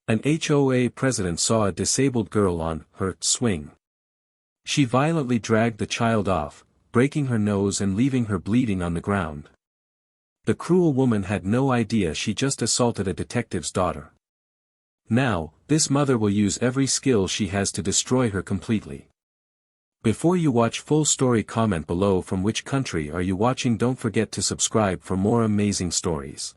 An HOA president saw a disabled girl on her swing. She violently dragged the child off, breaking her nose and leaving her bleeding on the ground. The cruel woman had no idea she just assaulted a detective's daughter. Now, this mother will use every skill she has to destroy her completely. Before you watch full story, comment below from which country are you watching. Don't forget to subscribe for more amazing stories.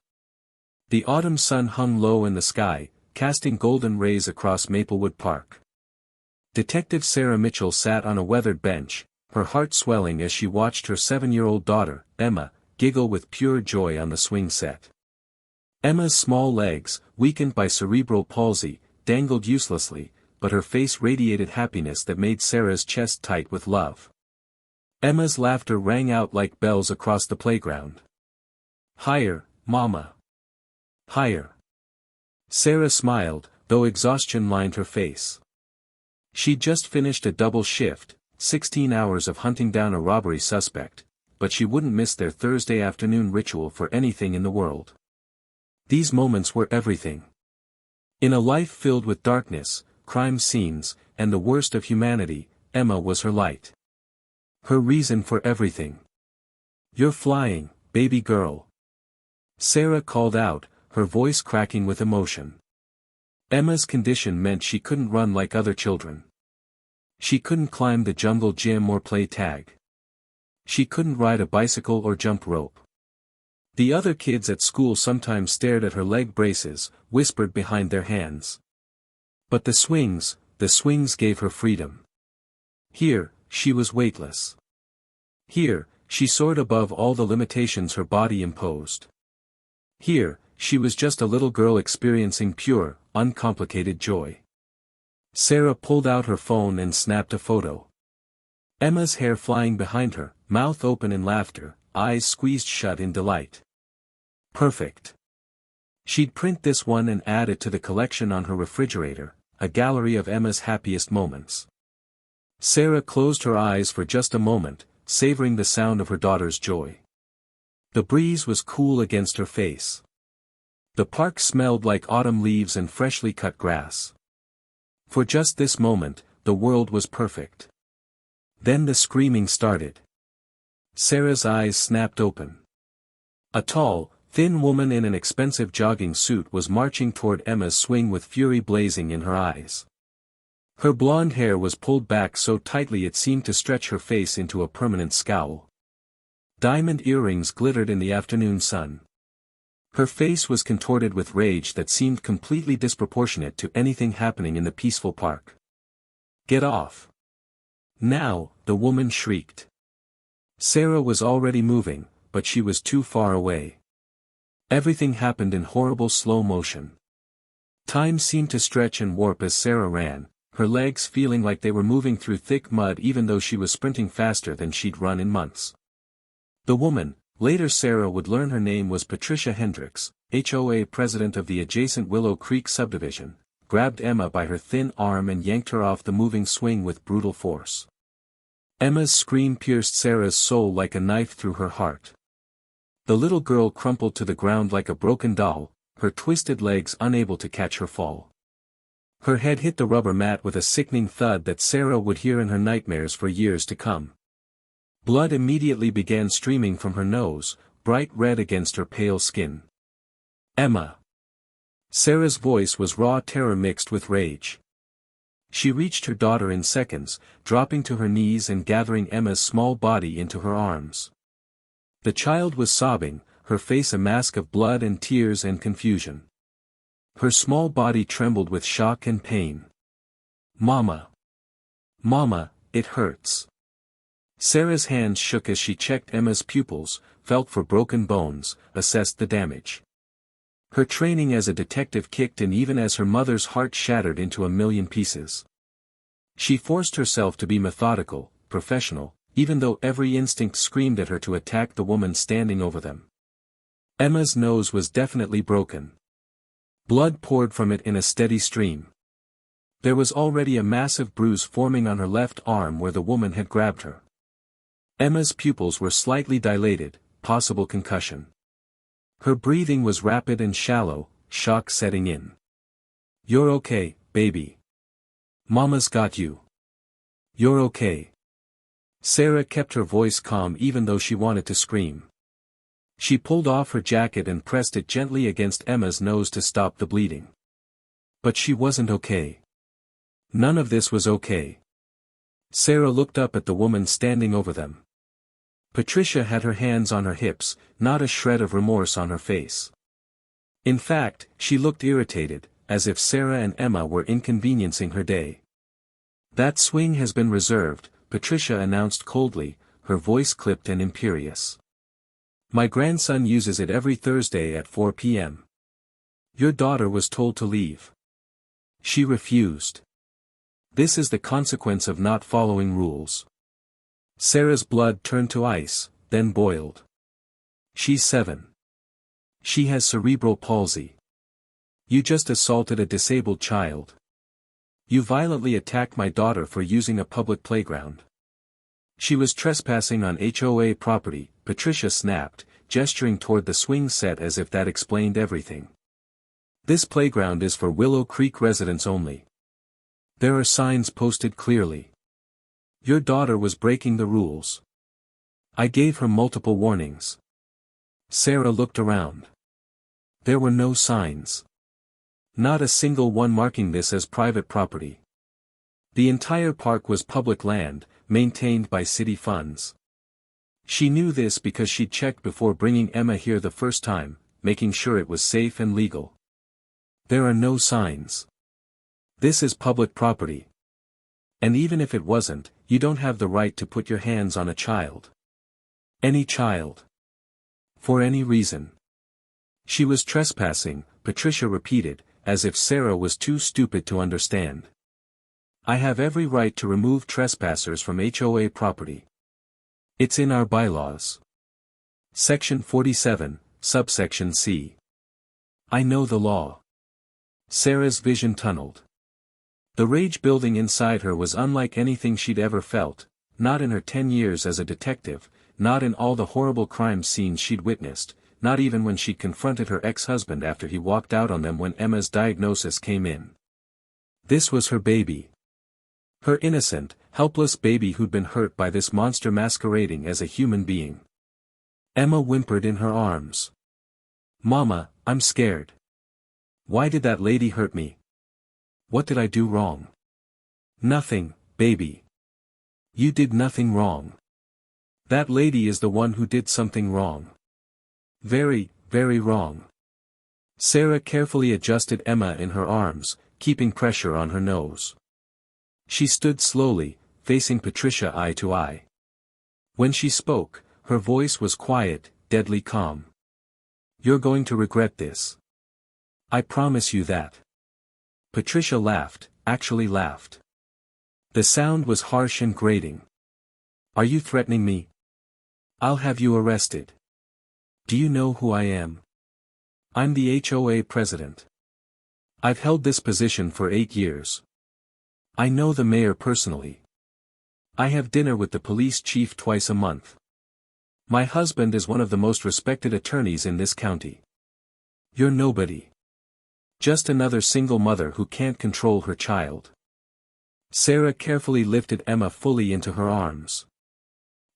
The autumn sun hung low in the sky, casting golden rays across Maplewood Park. Detective Sarah Mitchell sat on a weathered bench, her heart swelling as she watched her 7-year-old daughter, Emma, giggle with pure joy on the swing set. Emma's small legs, weakened by cerebral palsy, dangled uselessly, but her face radiated happiness that made Sarah's chest tight with love. Emma's laughter rang out like bells across the playground. "Higher, Mama. Higher." Sarah smiled, though exhaustion lined her face. She'd just finished a double shift, 16 hours of hunting down a robbery suspect, but she wouldn't miss their Thursday afternoon ritual for anything in the world. These moments were everything. In a life filled with darkness, crime scenes, and the worst of humanity, Emma was her light. Her reason for everything. "You're flying, baby girl," Sarah called out, her voice cracking with emotion. Emma's condition meant she couldn't run like other children. She couldn't climb the jungle gym or play tag. She couldn't ride a bicycle or jump rope. The other kids at school sometimes stared at her leg braces, whispered behind their hands. But the swings gave her freedom. Here, she was weightless. Here, she soared above all the limitations her body imposed. Here, she was just a little girl experiencing pure, uncomplicated joy. Sarah pulled out her phone and snapped a photo. Emma's hair flying behind her, mouth open in laughter, eyes squeezed shut in delight. Perfect. She'd print this one and add it to the collection on her refrigerator, a gallery of Emma's happiest moments. Sarah closed her eyes for just a moment, savoring the sound of her daughter's joy. The breeze was cool against her face. The park smelled like autumn leaves and freshly cut grass. For just this moment, the world was perfect. Then the screaming started. Sarah's eyes snapped open. A tall, thin woman in an expensive jogging suit was marching toward Emma's swing with fury blazing in her eyes. Her blonde hair was pulled back so tightly it seemed to stretch her face into a permanent scowl. Diamond earrings glittered in the afternoon sun. Her face was contorted with rage that seemed completely disproportionate to anything happening in the peaceful park. "Get off! Now," the woman shrieked. Sarah was already moving, but she was too far away. Everything happened in horrible slow motion. Time seemed to stretch and warp as Sarah ran, her legs feeling like they were moving through thick mud even though she was sprinting faster than she'd run in months. The woman, later Sarah would learn her name was Patricia Hendricks, HOA president of the adjacent Willow Creek subdivision, grabbed Emma by her thin arm and yanked her off the moving swing with brutal force. Emma's scream pierced Sarah's soul like a knife through her heart. The little girl crumpled to the ground like a broken doll, her twisted legs unable to catch her fall. Her head hit the rubber mat with a sickening thud that Sarah would hear in her nightmares for years to come. Blood immediately began streaming from her nose, bright red against her pale skin. "Emma!" Sarah's voice was raw terror mixed with rage. She reached her daughter in seconds, dropping to her knees and gathering Emma's small body into her arms. The child was sobbing, her face a mask of blood and tears and confusion. Her small body trembled with shock and pain. "Mama! Mama, it hurts." Sarah's hands shook as she checked Emma's pupils, felt for broken bones, assessed the damage. Her training as a detective kicked in even as her mother's heart shattered into a million pieces. She forced herself to be methodical, professional, even though every instinct screamed at her to attack the woman standing over them. Emma's nose was definitely broken. Blood poured from it in a steady stream. There was already a massive bruise forming on her left arm where the woman had grabbed her. Emma's pupils were slightly dilated, possible concussion. Her breathing was rapid and shallow, shock setting in. You're okay, baby. Mama's got you. You're okay. Sarah kept her voice calm even though she wanted to scream. She pulled off her jacket and pressed it gently against Emma's nose to stop the bleeding. But she wasn't okay. None of this was okay. Sarah looked up at the woman standing over them. Patricia had her hands on her hips, not a shred of remorse on her face. In fact, she looked irritated, as if Sarah and Emma were inconveniencing her day. That swing has been reserved, Patricia announced coldly, her voice clipped and imperious. My grandson uses it every Thursday at 4 p.m. Your daughter was told to leave. She refused. This is the consequence of not following rules. Sarah's blood turned to ice, then boiled. She's 7. She has cerebral palsy. You just assaulted a disabled child. You violently attacked my daughter for using a public playground. She was trespassing on HOA property, Patricia snapped, gesturing toward the swing set as if that explained everything. This playground is for Willow Creek residents only. There are signs posted clearly. Your daughter was breaking the rules. I gave her multiple warnings. Sarah looked around. There were no signs. Not a single one marking this as private property. The entire park was public land, maintained by city funds. She knew this because she'd checked before bringing Emma here the first time, making sure it was safe and legal. There are no signs. This is public property. And even if it wasn't, you don't have the right to put your hands on a child. Any child. For any reason. She was trespassing, Patricia repeated, as if Sarah was too stupid to understand. I have every right to remove trespassers from HOA property. It's in our bylaws. Section 47, subsection C. I know the law. Sarah's vision tunneled. The rage building inside her was unlike anything she'd ever felt, not in her 10 years as a detective, not in all the horrible crime scenes she'd witnessed, not even when she confronted her ex-husband after he walked out on them when Emma's diagnosis came in. This was her baby. Her innocent, helpless baby who'd been hurt by this monster masquerading as a human being. Emma whimpered in her arms. Mama, I'm scared. Why did that lady hurt me? What did I do wrong? Nothing, baby. You did nothing wrong. That lady is the one who did something wrong. Very, very wrong. Sarah carefully adjusted Emma in her arms, keeping pressure on her nose. She stood slowly, facing Patricia eye to eye. When she spoke, her voice was quiet, deadly calm. You're going to regret this. I promise you that. Patricia laughed, actually laughed. The sound was harsh and grating. Are you threatening me? I'll have you arrested. Do you know who I am? I'm the HOA president. I've held this position for 8 years. I know the mayor personally. I have dinner with the police chief twice a month. My husband is one of the most respected attorneys in this county. You're nobody. Just another single mother who can't control her child. Sarah carefully lifted Emma fully into her arms.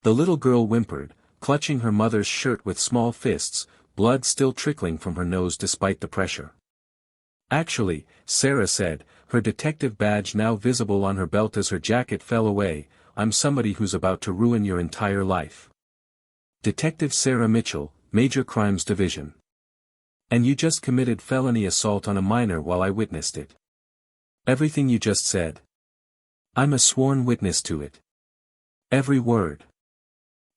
The little girl whimpered, clutching her mother's shirt with small fists, blood still trickling from her nose despite the pressure. Actually, Sarah said, her detective badge now visible on her belt as her jacket fell away, I'm somebody who's about to ruin your entire life. Detective Sarah Mitchell, Major Crimes Division. And you just committed felony assault on a minor while I witnessed it. Everything you just said. I'm a sworn witness to it. Every word.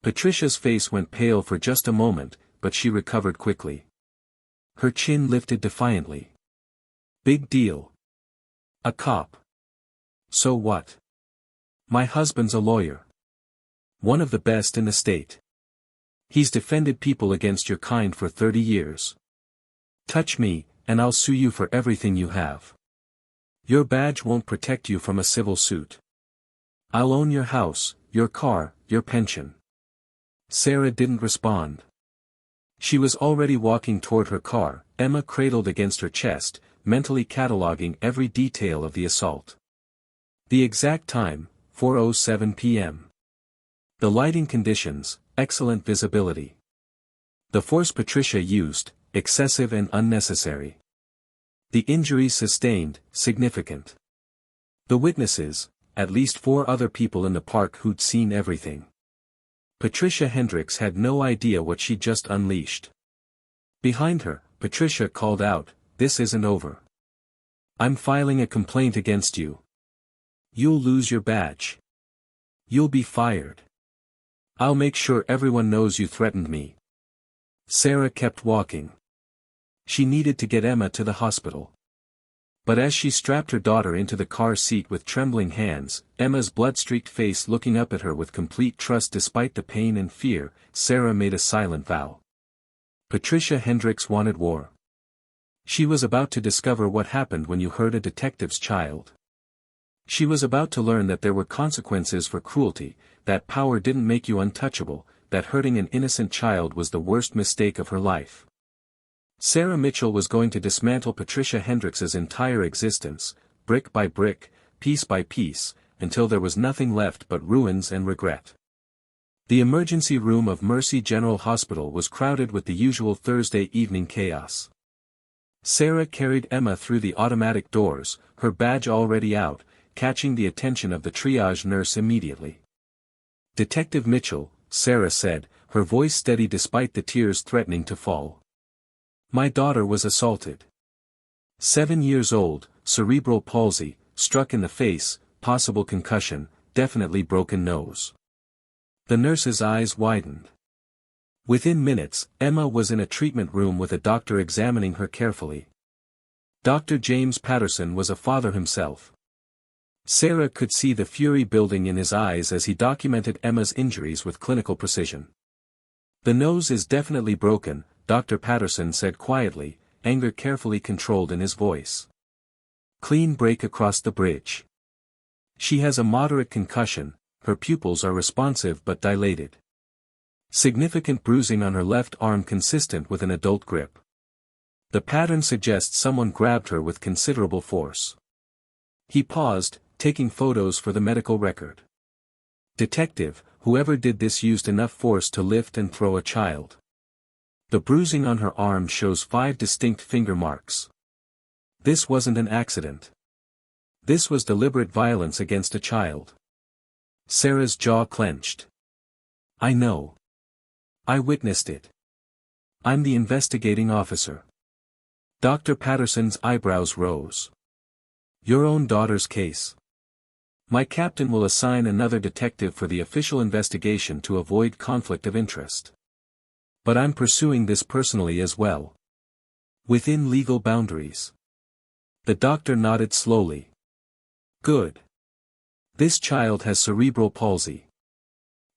Patricia's face went pale for just a moment, but she recovered quickly. Her chin lifted defiantly. Big deal. A cop. So what? My husband's a lawyer. One of the best in the state. He's defended people against your kind for 30 years. Touch me, and I'll sue you for everything you have. Your badge won't protect you from a civil suit. I'll own your house, your car, your pension. Sarah didn't respond. She was already walking toward her car, Emma cradled against her chest, mentally cataloging every detail of the assault. The exact time, 4:07 p.m. The lighting conditions, excellent visibility. The force Patricia used, excessive and unnecessary. The injuries sustained, significant. The witnesses, at least 4 other people in the park who'd seen everything. Patricia Hendricks had no idea what she'd just unleashed. Behind her, Patricia called out, "This isn't over. I'm filing a complaint against you. You'll lose your badge. You'll be fired. I'll make sure everyone knows you threatened me." Sarah kept walking. She needed to get Emma to the hospital. But as she strapped her daughter into the car seat with trembling hands, Emma's blood-streaked face looking up at her with complete trust despite the pain and fear, Sarah made a silent vow. Patricia Hendricks wanted war. She was about to discover what happened when you hurt a detective's child. She was about to learn that there were consequences for cruelty, that power didn't make you untouchable, that hurting an innocent child was the worst mistake of her life. Sarah Mitchell was going to dismantle Patricia Hendricks's entire existence, brick by brick, piece by piece, until there was nothing left but ruins and regret. The emergency room of Mercy General Hospital was crowded with the usual Thursday evening chaos. Sarah carried Emma through the automatic doors, her badge already out, catching the attention of the triage nurse immediately. "Detective Mitchell," Sarah said, her voice steady despite the tears threatening to fall. "My daughter was assaulted. 7 years old, cerebral palsy, struck in the face, possible concussion, definitely broken nose." The nurse's eyes widened. Within minutes, Emma was in a treatment room with a doctor examining her carefully. Dr. James Patterson was a father himself. Sarah could see the fury building in his eyes as he documented Emma's injuries with clinical precision. "The nose is definitely broken," Dr. Patterson said quietly, anger carefully controlled in his voice. "Clean break across the bridge. She has a moderate concussion, her pupils are responsive but dilated. Significant bruising on her left arm consistent with an adult grip. The pattern suggests someone grabbed her with considerable force." He paused, taking photos for the medical record. "Detective, whoever did this used enough force to lift and throw a child. The bruising on her arm shows 5 distinct finger marks. This wasn't an accident. This was deliberate violence against a child." Sarah's jaw clenched. "I know. I witnessed it. I'm the investigating officer." Dr. Patterson's eyebrows rose. "Your own daughter's case. My captain will assign another detective for the official investigation to avoid conflict of interest. But I'm pursuing this personally as well. Within legal boundaries." The doctor nodded slowly. "Good. This child has cerebral palsy.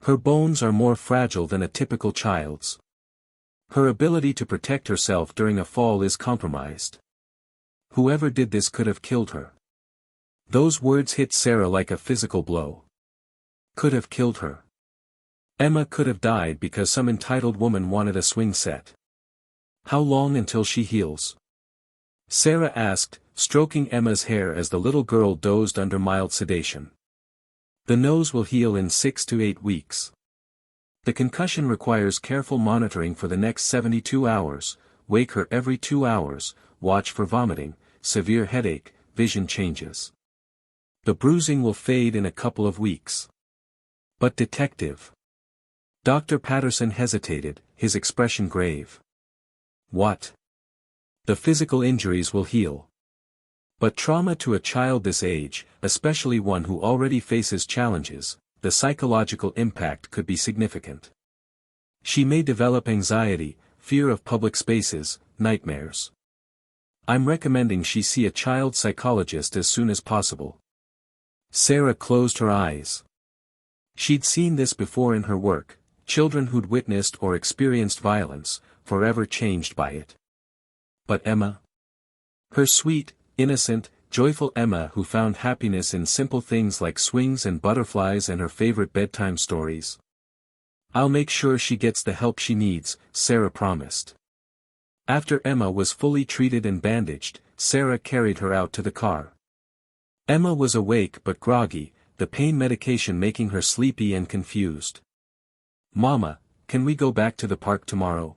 Her bones are more fragile than a typical child's. Her ability to protect herself during a fall is compromised. Whoever did this could have killed her." Those words hit Sarah like a physical blow. Could have killed her. Emma could have died because some entitled woman wanted a swing set. "How long until she heals?" Sarah asked, stroking Emma's hair as the little girl dozed under mild sedation. "The nose will heal in 6 to 8 weeks. The concussion requires careful monitoring for the next 72 hours, wake her every 2 hours, watch for vomiting, severe headache, vision changes. The bruising will fade in a couple of weeks." "But detective." Dr. Patterson hesitated, his expression grave. "What?" "The physical injuries will heal. But trauma to a child this age, especially one who already faces challenges, the psychological impact could be significant. She may develop anxiety, fear of public spaces, nightmares. I'm recommending she see a child psychologist as soon as possible." Sarah closed her eyes. She'd seen this before in her work. Children who'd witnessed or experienced violence, forever changed by it. But Emma? Her sweet, innocent, joyful Emma who found happiness in simple things like swings and butterflies and her favorite bedtime stories. "I'll make sure she gets the help she needs," Sarah promised. After Emma was fully treated and bandaged, Sarah carried her out to the car. Emma was awake but groggy, the pain medication making her sleepy and confused. "Mama, can we go back to the park tomorrow?"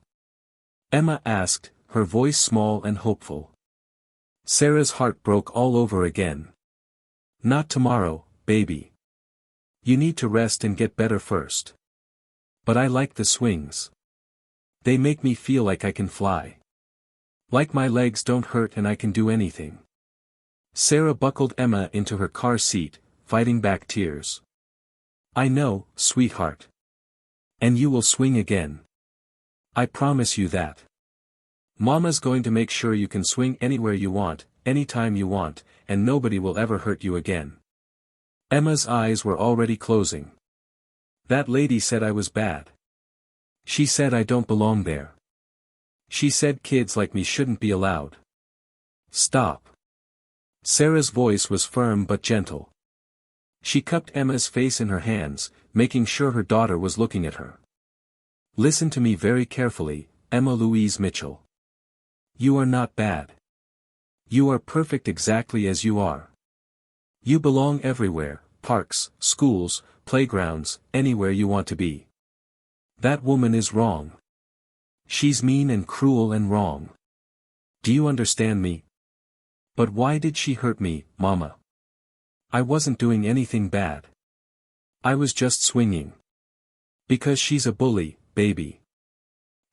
Emma asked, her voice small and hopeful. Sarah's heart broke all over again. "Not tomorrow, baby. You need to rest and get better first." "But I like the swings. They make me feel like I can fly. Like my legs don't hurt and I can do anything." Sarah buckled Emma into her car seat, fighting back tears. "I know, sweetheart. And you will swing again. I promise you that. Mama's going to make sure you can swing anywhere you want, anytime you want, and nobody will ever hurt you again." Emma's eyes were already closing. "That lady said I was bad. She said I don't belong there. She said kids like me shouldn't be allowed." "Stop." Sarah's voice was firm but gentle. She cupped Emma's face in her hands, making sure her daughter was looking at her. "Listen to me very carefully, Emma Louise Mitchell. You are not bad. You are perfect exactly as you are. You belong everywhere, parks, schools, playgrounds, anywhere you want to be. That woman is wrong. She's mean and cruel and wrong. Do you understand me?" "But why did she hurt me, Mama? I wasn't doing anything bad. I was just swinging." "Because she's a bully, baby.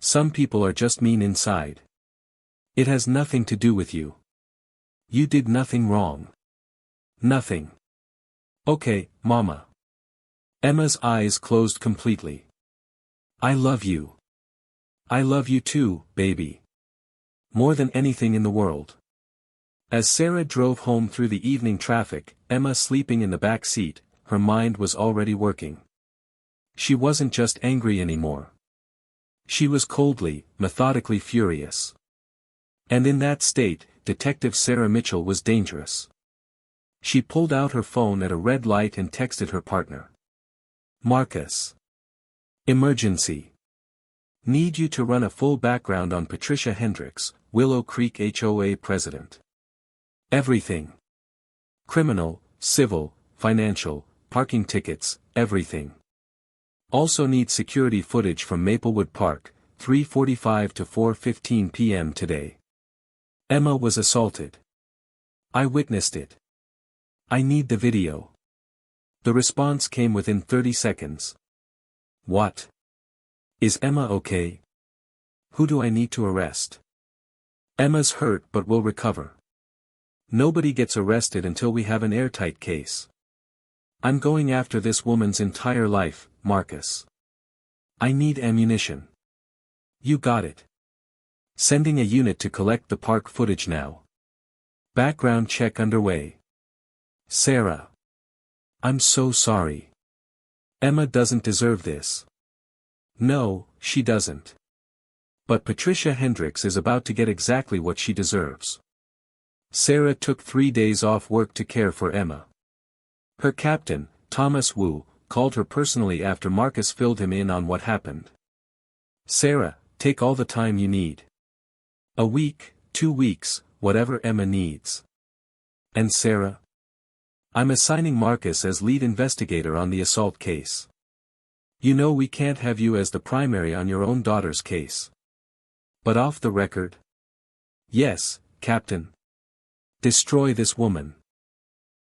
Some people are just mean inside. It has nothing to do with you. You did nothing wrong. Nothing." "Okay, Mama." Emma's eyes closed completely. "I love you. I love you too, baby. More than anything in the world." As Sarah drove home through the evening traffic, Emma sleeping in the back seat, her mind was already working. She wasn't just angry anymore. She was coldly, methodically furious. And in that state, Detective Sarah Mitchell was dangerous. She pulled out her phone at a red light and texted her partner. "Marcus. Emergency. Need you to run a full background on Patricia Hendricks, Willow Creek HOA president. Everything. Criminal, civil, financial, parking tickets, everything. Also need security footage from Maplewood Park, 3:45 to 4:15 p.m. today. Emma was assaulted. I witnessed it. I need the video." The response came within 30 seconds. "What? Is Emma okay? Who do I need to arrest?" "Emma's hurt but will recover. Nobody gets arrested until we have an airtight case. I'm going after this woman's entire life, Marcus. I need ammunition." "You got it. Sending a unit to collect the park footage now. Background check underway." "Sarah. I'm so sorry. Emma doesn't deserve this." "No, she doesn't. But Patricia Hendricks is about to get exactly what she deserves." Sarah took 3 days off work to care for Emma. Her captain, Thomas Wu, called her personally after Marcus filled him in on what happened. "Sarah, take all the time you need. A week, 2 weeks, whatever Emma needs." "And Sarah?" "I'm assigning Marcus as lead investigator on the assault case. You know we can't have you as the primary on your own daughter's case." "But off the record?" "Yes, Captain. Destroy this woman.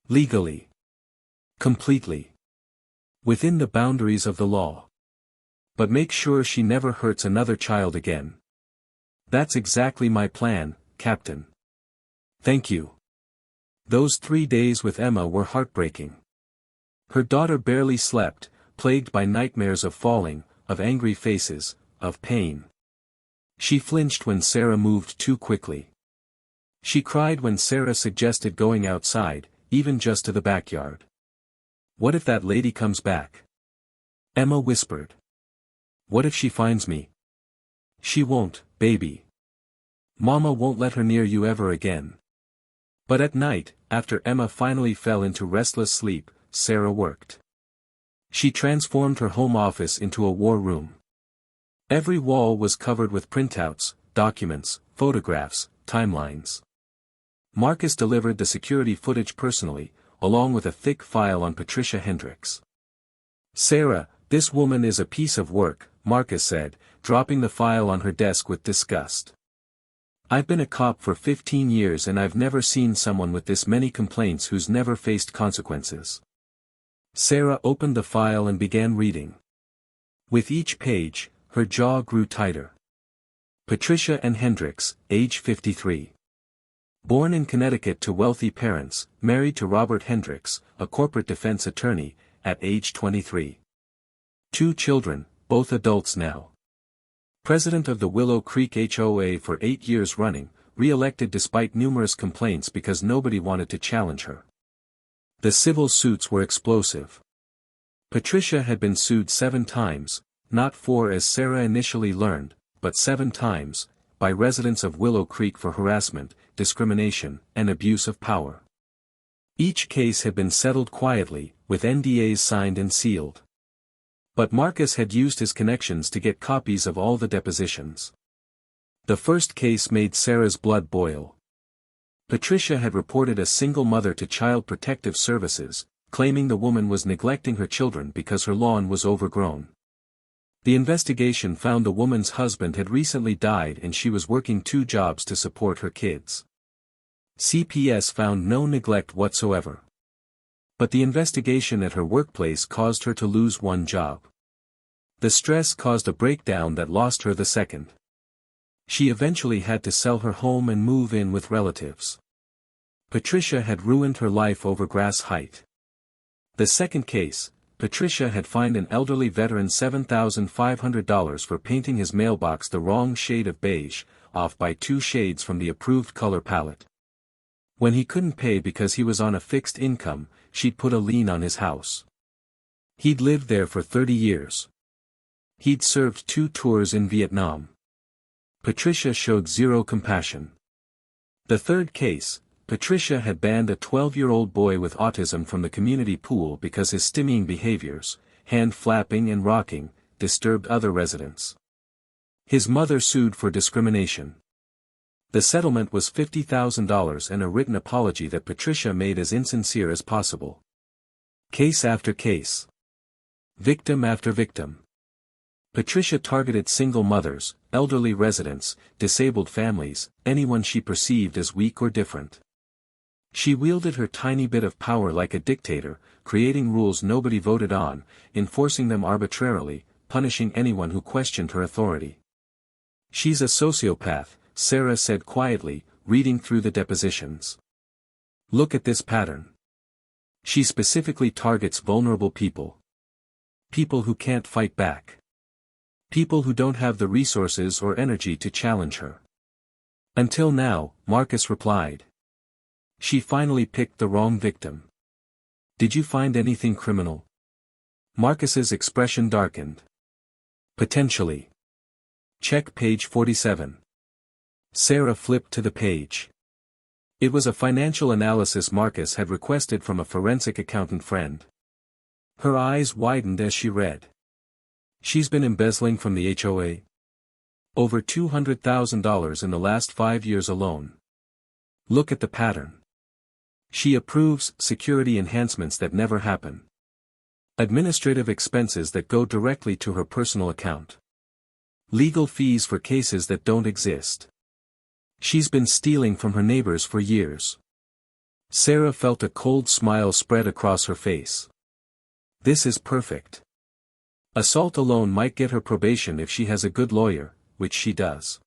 Legally. Completely. Within the boundaries of the law. But make sure she never hurts another child again." "That's exactly my plan, Captain." "Thank you." Those 3 days with Emma were heartbreaking. Her daughter barely slept, plagued by nightmares of falling, of angry faces, of pain. She flinched when Sarah moved too quickly. She cried when Sarah suggested going outside, even just to the backyard. "What if that lady comes back?" Emma whispered. "What if she finds me?" "She won't, baby. Mama won't let her near you ever again." But at night, after Emma finally fell into restless sleep, Sarah worked. She transformed her home office into a war room. Every wall was covered with printouts, documents, photographs, timelines. Marcus delivered the security footage personally, along with a thick file on Patricia Hendricks. "Sarah, this woman is a piece of work," Marcus said, dropping the file on her desk with disgust. "I've been a cop for 15 years and I've never seen someone with this many complaints who's never faced consequences." Sarah opened the file and began reading. With each page, her jaw grew tighter. Patricia N. Hendricks, age 53. Born in Connecticut to wealthy parents, married to Robert Hendricks, a corporate defense attorney, at age 23. 2 children, both adults now. President of the Willow Creek HOA for 8 years running, re-elected despite numerous complaints because nobody wanted to challenge her. The civil suits were explosive. Patricia had been sued 7 times, not 4 as Sarah initially learned, but 7 times, by residents of Willow Creek for harassment, discrimination, and abuse of power. Each case had been settled quietly, with NDAs signed and sealed. But Marcus had used his connections to get copies of all the depositions. The first case made Sarah's blood boil. Patricia had reported a single mother to Child Protective Services, claiming the woman was neglecting her children because her lawn was overgrown. The investigation found the woman's husband had recently died and she was working 2 jobs to support her kids. CPS found no neglect whatsoever. But the investigation at her workplace caused her to lose 1 job. The stress caused a breakdown that lost her the second. She eventually had to sell her home and move in with relatives. Patricia had ruined her life over grass height. The second case, Patricia had fined an elderly veteran $7,500 for painting his mailbox the wrong shade of beige, off by 2 shades from the approved color palette. When he couldn't pay because he was on a fixed income, she'd put a lien on his house. He'd lived there for 30 years. He'd served 2 tours in Vietnam. Patricia showed zero compassion. The third case, Patricia had banned a 12-year-old boy with autism from the community pool because his stimming behaviors, hand flapping and rocking, disturbed other residents. His mother sued for discrimination. The settlement was $50,000 and a written apology that Patricia made as insincere as possible. Case after case. Victim after victim. Patricia targeted single mothers, elderly residents, disabled families, anyone she perceived as weak or different. She wielded her tiny bit of power like a dictator, creating rules nobody voted on, enforcing them arbitrarily, punishing anyone who questioned her authority. "She's a sociopath," Sarah said quietly, reading through the depositions. "Look at this pattern. She specifically targets vulnerable people. People who can't fight back. People who don't have the resources or energy to challenge her." "Until now," Marcus replied. "She finally picked the wrong victim." "Did you find anything criminal?" Marcus's expression darkened. "Potentially. Check page 47. Sarah flipped to the page. It was a financial analysis Marcus had requested from a forensic accountant friend. Her eyes widened as she read. "She's been embezzling from the HOA? Over $200,000 in the last 5 years alone. Look at the pattern. She approves security enhancements that never happen. Administrative expenses that go directly to her personal account. Legal fees for cases that don't exist. She's been stealing from her neighbors for years." Sarah felt a cold smile spread across her face. "This is perfect. Assault alone might get her probation if she has a good lawyer, which she does.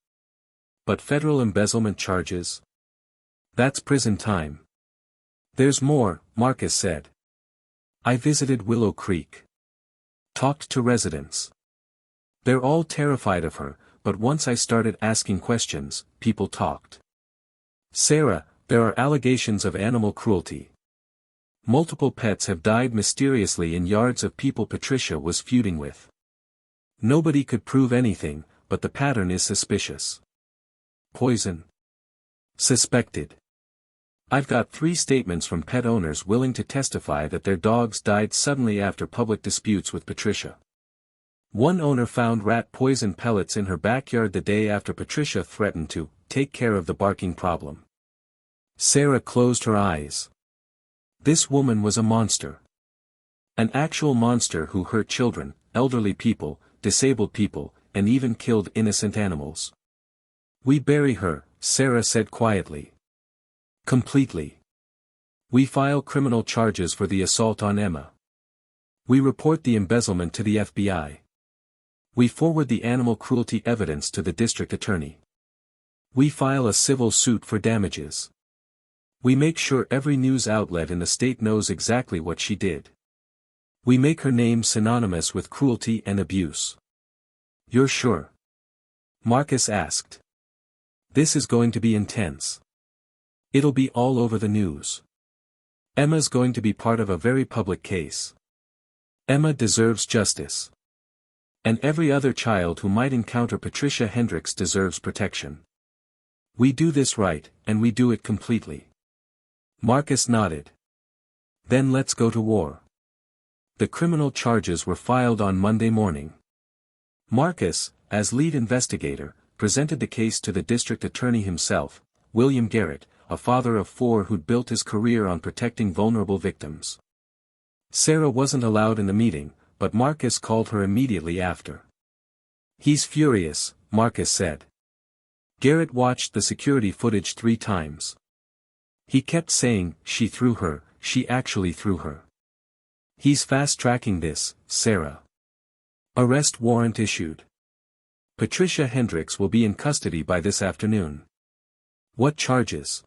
But federal embezzlement charges? That's prison time." "There's more," Marcus said. "I visited Willow Creek. Talked to residents. They're all terrified of her, but once I started asking questions, people talked. Sarah, there are allegations of animal cruelty. Multiple pets have died mysteriously in yards of people Patricia was feuding with. Nobody could prove anything, but the pattern is suspicious. Poison. Suspected. I've got 3 statements from pet owners willing to testify that their dogs died suddenly after public disputes with Patricia. One owner found rat poison pellets in her backyard the day after Patricia threatened to take care of the barking problem. Sarah closed her eyes. This woman was a monster. An actual monster who hurt children, elderly people, disabled people, and even killed innocent animals. We bury her, Sarah said quietly. Completely. We file criminal charges for the assault on Emma. We report the embezzlement to the FBI. We forward the animal cruelty evidence to the district attorney. We file a civil suit for damages. We make sure every news outlet in the state knows exactly what she did. We make her name synonymous with cruelty and abuse. You're sure? Marcus asked. This is going to be intense. It'll be all over the news. Emma's going to be part of a very public case. Emma deserves justice. And every other child who might encounter Patricia Hendricks deserves protection. We do this right, and we do it completely. Marcus nodded. Then let's go to war. The criminal charges were filed on Monday morning. Marcus, as lead investigator, presented the case to the district attorney himself, William Garrett, a father of 4 who'd built his career on protecting vulnerable victims. Sarah wasn't allowed in the meeting, but Marcus called her immediately after. He's furious, Marcus said. Garrett watched the security footage 3 times. He kept saying, she threw her, she actually threw her. He's fast-tracking this, Sarah. Arrest warrant issued. Patricia Hendricks will be in custody by this afternoon. What charges?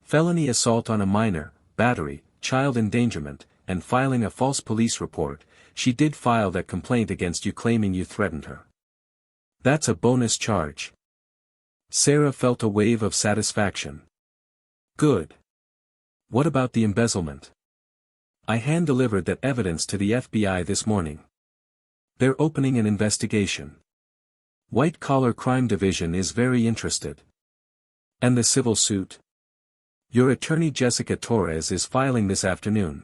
Felony assault on a minor, battery, child endangerment, and filing a false police report. She did file that complaint against you claiming you threatened her. That's a bonus charge. Sarah felt a wave of satisfaction. Good. What about the embezzlement? I hand-delivered that evidence to the FBI this morning. They're opening an investigation. White-collar crime division is very interested. And the civil suit? Your attorney Jessica Torres is filing this afternoon.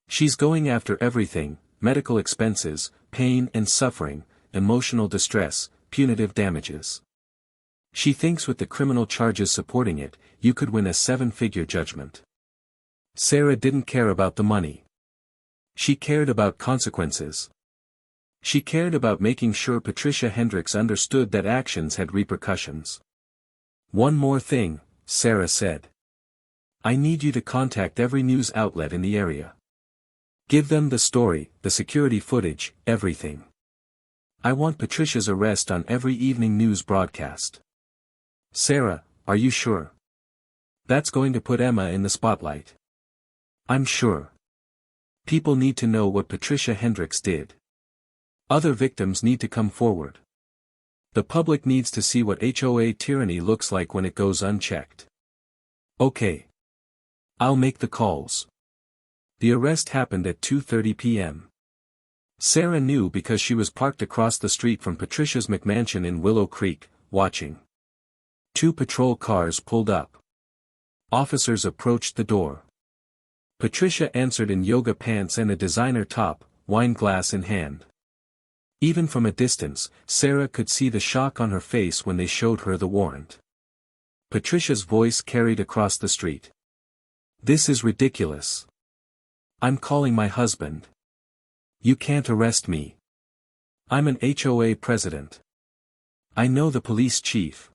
She's going after everything: medical expenses, pain and suffering, emotional distress, punitive damages. She thinks with the criminal charges supporting it, you could win a 7-figure judgment. Sarah didn't care about the money. She cared about consequences. She cared about making sure Patricia Hendricks understood that actions had repercussions. One more thing, Sarah said. I need you to contact every news outlet in the area. Give them the story, the security footage, everything. I want Patricia's arrest on every evening news broadcast. Sarah, are you sure? That's going to put Emma in the spotlight. I'm sure. People need to know what Patricia Hendricks did. Other victims need to come forward. The public needs to see what HOA tyranny looks like when it goes unchecked. Okay. I'll make the calls. The arrest happened at 2:30 p.m. Sarah knew because she was parked across the street from Patricia's McMansion in Willow Creek, watching. 2 patrol cars pulled up. Officers approached the door. Patricia answered in yoga pants and a designer top, wine glass in hand. Even from a distance, Sarah could see the shock on her face when they showed her the warrant. Patricia's voice carried across the street. This is ridiculous. I'm calling my husband. You can't arrest me. I'm an HOA president. I know the police chief.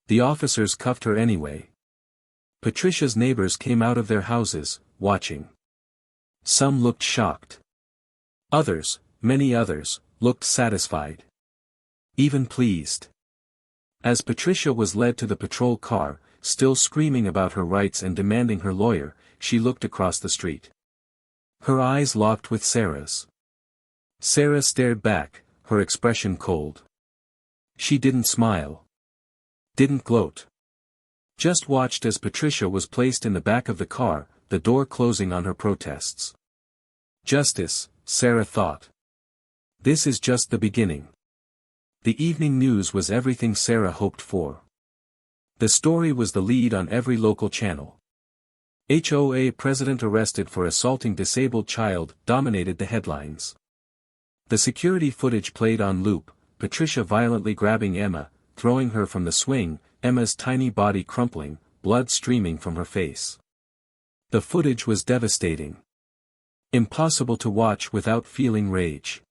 The officers cuffed her anyway. Patricia's neighbors came out of their houses, watching. Some looked shocked. Others, many others, looked satisfied. Even pleased. As Patricia was led to the patrol car, still screaming about her rights and demanding her lawyer, she looked across the street. Her eyes locked with Sarah's. Sarah stared back, her expression cold. She didn't smile. Didn't gloat. Just watched as Patricia was placed in the back of the car, the door closing on her protests. Justice, Sarah thought. This is just the beginning. The evening news was everything Sarah hoped for. The story was the lead on every local channel. HOA president arrested for assaulting disabled child dominated the headlines. The security footage played on loop, Patricia violently grabbing Emma, throwing her from the swing, Emma's tiny body crumpling, blood streaming from her face. The footage was devastating. Impossible to watch without feeling rage.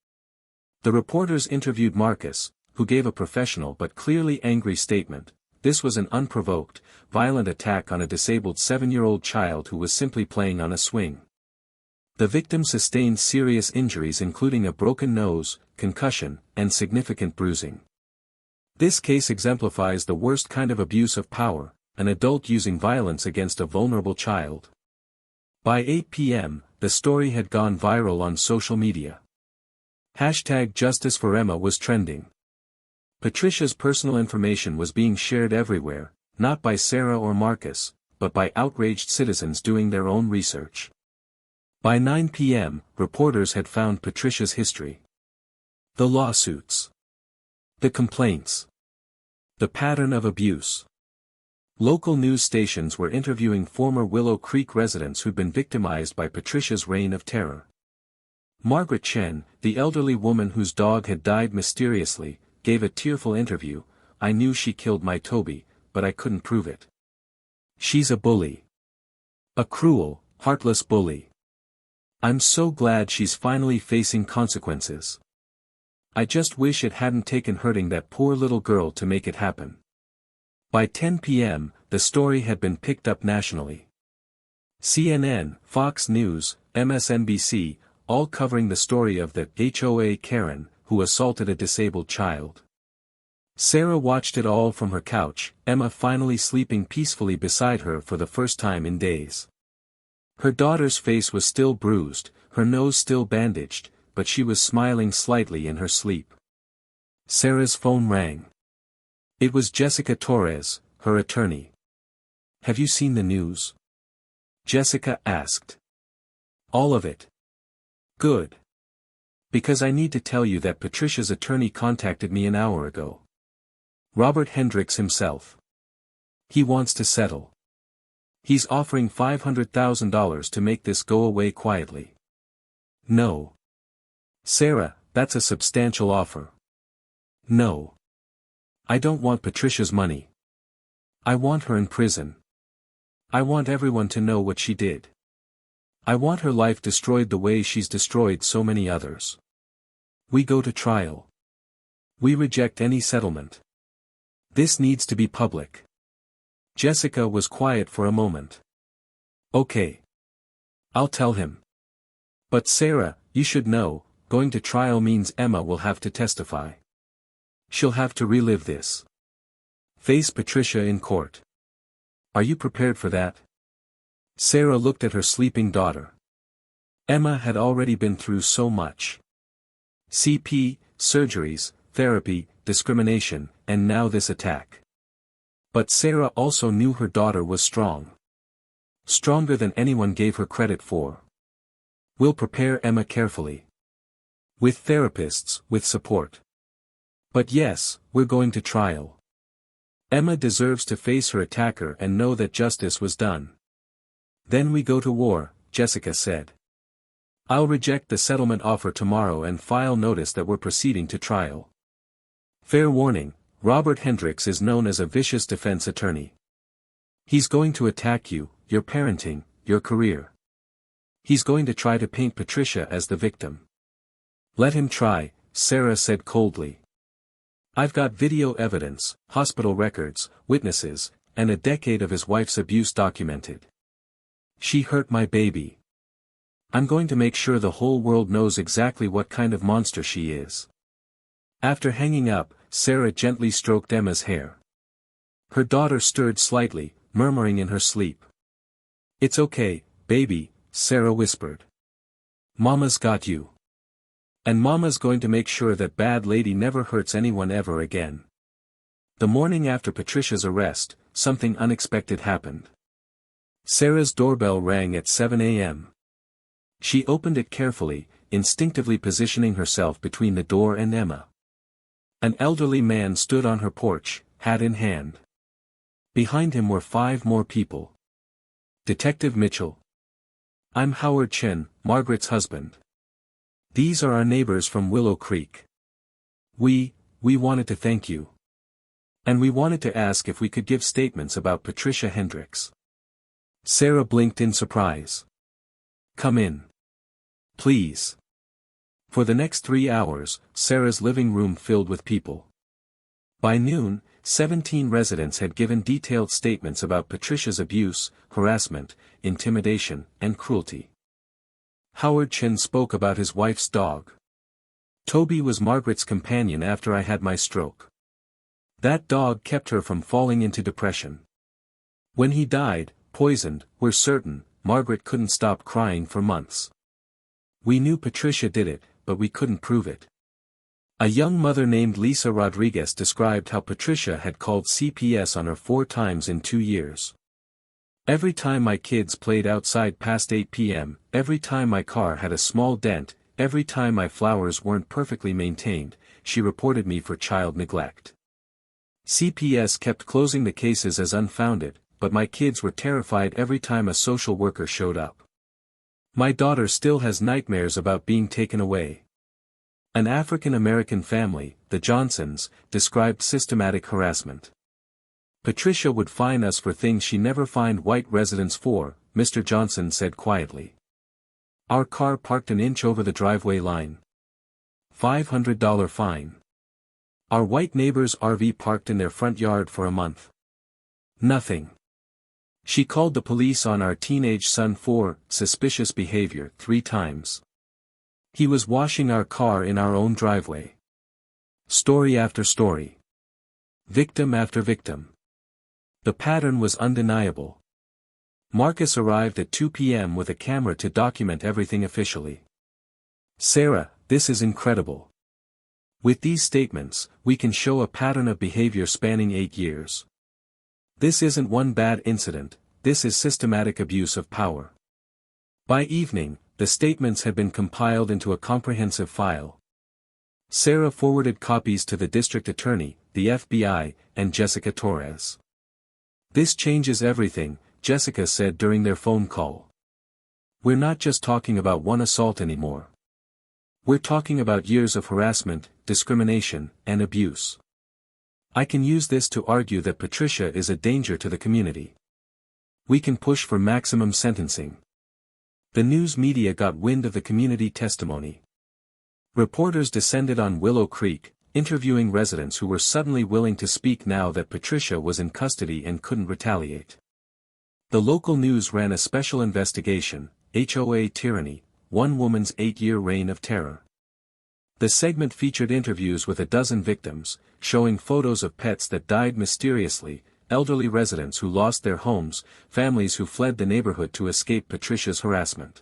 The reporters interviewed Marcus, who gave a professional but clearly angry statement. This was an unprovoked, violent attack on a disabled 7-year-old child who was simply playing on a swing. The victim sustained serious injuries including a broken nose, concussion, and significant bruising. This case exemplifies the worst kind of abuse of power, an adult using violence against a vulnerable child. By 8 p.m., the story had gone viral on social media. #JusticeForEmma was trending. Patricia's personal information was being shared everywhere, not by Sarah or Marcus, but by outraged citizens doing their own research. By 9 p.m., reporters had found Patricia's history. The lawsuits. The complaints. The pattern of abuse. Local news stations were interviewing former Willow Creek residents who'd been victimized by Patricia's reign of terror. Margaret Chen, the elderly woman whose dog had died mysteriously, gave a tearful interview. "I knew she killed my Toby, but I couldn't prove it. She's a bully. A cruel, heartless bully. I'm so glad she's finally facing consequences. I just wish it hadn't taken hurting that poor little girl to make it happen." By 10 p.m., the story had been picked up nationally. CNN, Fox News, MSNBC, all covering the story of the HOA Karen, who assaulted a disabled child. Sarah watched it all from her couch, Emma finally sleeping peacefully beside her for the first time in days. Her daughter's face was still bruised, her nose still bandaged, but she was smiling slightly in her sleep. Sarah's phone rang. It was Jessica Torres, her attorney. "Have you seen the news?" Jessica asked. "All of it." "Good. Because I need to tell you that Patricia's attorney contacted me an hour ago. Robert Hendricks himself. He wants to settle. He's offering $500,000 to make this go away quietly." "No. Sarah, that's a substantial offer." "No. I don't want Patricia's money. I want her in prison. I want everyone to know what she did. I want her life destroyed the way she's destroyed so many others. We go to trial. We reject any settlement. This needs to be public." Jessica was quiet for a moment. "Okay. I'll tell him. But Sarah, you should know, going to trial means Emma will have to testify. She'll have to relive this. Face Patricia in court. Are you prepared for that?" Sarah looked at her sleeping daughter. Emma had already been through so much. CP, surgeries, therapy, discrimination, and now this attack. But Sarah also knew her daughter was strong. Stronger than anyone gave her credit for. "We'll prepare Emma carefully. With therapists, with support. But yes, we're going to trial. Emma deserves to face her attacker and know that justice was done. Then we go to war," Jessica said. "I'll reject the settlement offer tomorrow and file notice that we're proceeding to trial. Fair warning, Robert Hendricks is known as a vicious defense attorney. He's going to attack you, your parenting, your career. He's going to try to paint Patricia as the victim." "Let him try," Sarah said coldly. "I've got video evidence, hospital records, witnesses, and a decade of his wife's abuse documented. She hurt my baby. I'm going to make sure the whole world knows exactly what kind of monster she is." After hanging up, Sarah gently stroked Emma's hair. Her daughter stirred slightly, murmuring in her sleep. "It's okay, baby," Sarah whispered. "Mama's got you. And Mama's going to make sure that bad lady never hurts anyone ever again." The morning after Patricia's arrest, something unexpected happened. Sarah's doorbell rang at 7 a.m. She opened it carefully, instinctively positioning herself between the door and Emma. An elderly man stood on her porch, hat in hand. Behind him were 5 more people. "Detective Mitchell. I'm Howard Chen, Margaret's husband. These are our neighbors from Willow Creek. We wanted to thank you. And we wanted to ask if we could give statements about Patricia Hendricks." Sarah blinked in surprise. "Come in. Please." For the next 3 hours, Sarah's living room filled with people. By noon, 17 residents had given detailed statements about Patricia's abuse, harassment, intimidation, and cruelty. Howard Chin spoke about his wife's dog. "Toby was Margaret's companion after I had my stroke. That dog kept her from falling into depression. When he died, poisoned, we're certain, Margaret couldn't stop crying for months. We knew Patricia did it, but we couldn't prove it." A young mother named Lisa Rodriguez described how Patricia had called CPS on her 4 times in 2 years. "Every time my kids played outside past 8 p.m., every time my car had a small dent, every time my flowers weren't perfectly maintained, she reported me for child neglect. CPS kept closing the cases as unfounded, but my kids were terrified every time a social worker showed up. My daughter still has nightmares about being taken away." An African-American family, the Johnsons, described systematic harassment. "Patricia would fine us for things she never fined white residents for," Mr. Johnson said quietly. "Our car parked an inch over the driveway line. $500 fine. Our white neighbor's RV parked in their front yard for a month. Nothing. She called the police on our teenage son for suspicious behavior 3 times. He was washing our car in our own driveway." Story after story. Victim after victim. The pattern was undeniable. Marcus arrived at 2 p.m. with a camera to document everything officially. "Sarah, this is incredible. With these statements, we can show a pattern of behavior spanning 8 years. This isn't one bad incident, this is systematic abuse of power." By evening, the statements had been compiled into a comprehensive file. Sarah forwarded copies to the district attorney, the FBI, and Jessica Torres. "This changes everything," Jessica said during their phone call. "We're not just talking about one assault anymore. We're talking about years of harassment, discrimination, and abuse. I can use this to argue that Patricia is a danger to the community. We can push for maximum sentencing." The news media got wind of the community testimony. Reporters descended on Willow Creek, interviewing residents who were suddenly willing to speak now that Patricia was in custody and couldn't retaliate. The local news ran a special investigation, HOA Tyranny, One Woman's 8-Year Reign of Terror. The segment featured interviews with a dozen victims, showing photos of pets that died mysteriously, elderly residents who lost their homes, families who fled the neighborhood to escape Patricia's harassment.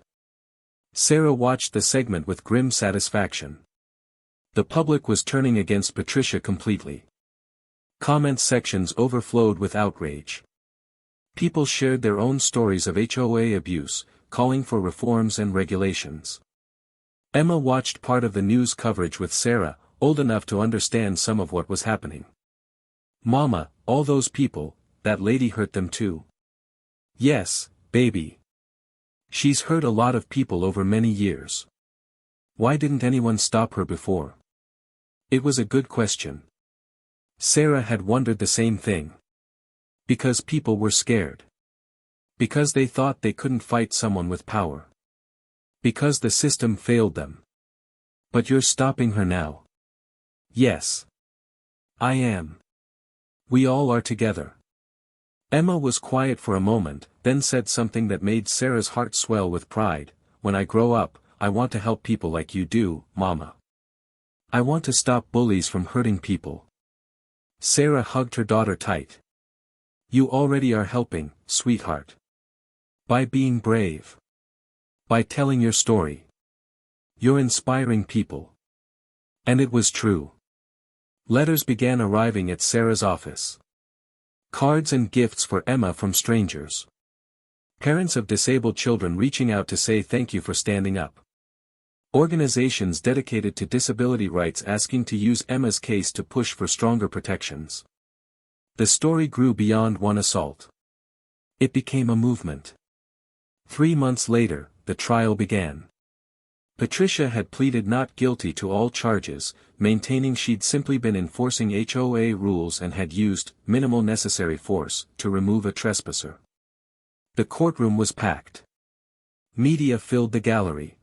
Sarah watched the segment with grim satisfaction. The public was turning against Patricia completely. Comment sections overflowed with outrage. People shared their own stories of HOA abuse, calling for reforms and regulations. Emma watched part of the news coverage with Sarah, old enough to understand some of what was happening. "Mama, all those people, that lady hurt them too." "Yes, baby. She's hurt a lot of people over many years. Why didn't anyone stop her before?" It was a good question. Sarah had wondered the same thing. Because people were scared. Because they thought they couldn't fight someone with power. Because the system failed them. "But you're stopping her now." "Yes. I am. We all are together." Emma was quiet for a moment, then said something that made Sarah's heart swell with pride. "When I grow up, I want to help people like you do, Mama. I want to stop bullies from hurting people." Sarah hugged her daughter tight. "You already are helping, sweetheart. By being brave. By telling your story. You're inspiring people." And it was true. Letters began arriving at Sarah's office. Cards and gifts for Emma from strangers. Parents of disabled children reaching out to say thank you for standing up. Organizations dedicated to disability rights asking to use Emma's case to push for stronger protections. The story grew beyond one assault. It became a movement. 3 months later, the trial began. Patricia had pleaded not guilty to all charges, maintaining she'd simply been enforcing HOA rules and had used minimal necessary force to remove a trespasser. The courtroom was packed. Media filled the gallery.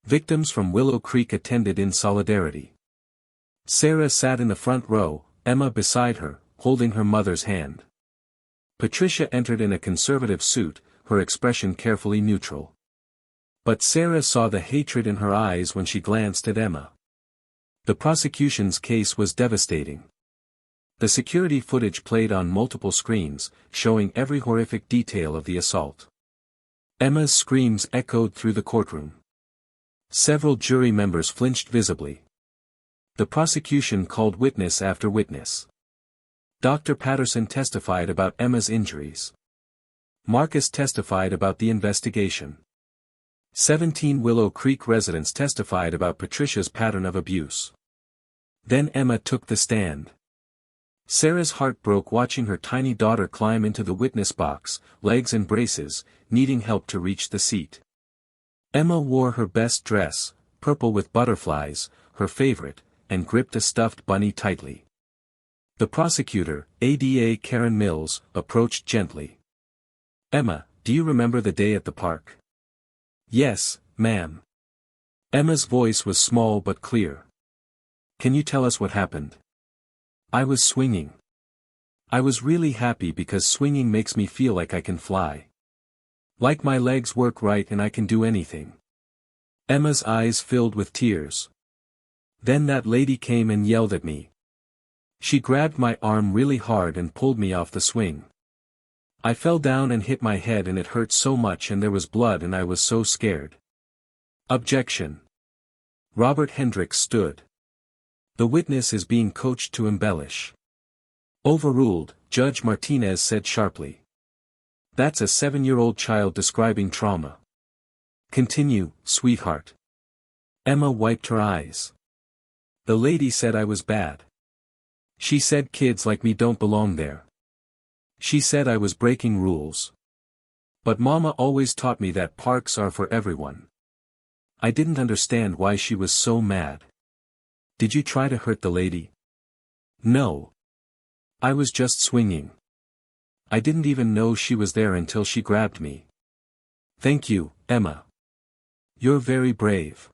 Victims from Willow Creek attended in solidarity. Sarah sat in the front row, Emma beside her, holding her mother's hand. Patricia entered in a conservative suit, her expression carefully neutral. But Sarah saw the hatred in her eyes when she glanced at Emma. The prosecution's case was devastating. The security footage played on multiple screens, showing every horrific detail of the assault. Emma's screams echoed through the courtroom. Several jury members flinched visibly. The prosecution called witness after witness. Dr. Patterson testified about Emma's injuries. Marcus testified about the investigation. 17 Willow Creek residents testified about Patricia's pattern of abuse. Then Emma took the stand. Sarah's heart broke watching her tiny daughter climb into the witness box, legs in braces, needing help to reach the seat. Emma wore her best dress, purple with butterflies, her favorite, and gripped a stuffed bunny tightly. The prosecutor, ADA Karen Mills, approached gently. "Emma, do you remember the day at the park?" "Yes, ma'am." Emma's voice was small but clear. "Can you tell us what happened?" "I was swinging. I was really happy because swinging makes me feel like I can fly. Like my legs work right and I can do anything." Emma's eyes filled with tears. "Then that lady came and yelled at me. She grabbed my arm really hard and pulled me off the swing. I fell down and hit my head and it hurt so much and there was blood and I was so scared." Objection. Robert Hendricks stood. The witness is being coached to embellish. Overruled, Judge Martinez said sharply. "That's a 7-year-old child describing trauma. Continue, sweetheart." Emma wiped her eyes. "The lady said I was bad. She said kids like me don't belong there. She said I was breaking rules. But Mama always taught me that parks are for everyone. I didn't understand why she was so mad." "Did you try to hurt the lady?" "No. I was just swinging. I didn't even know she was there until she grabbed me." "Thank you, Emma. You're very brave."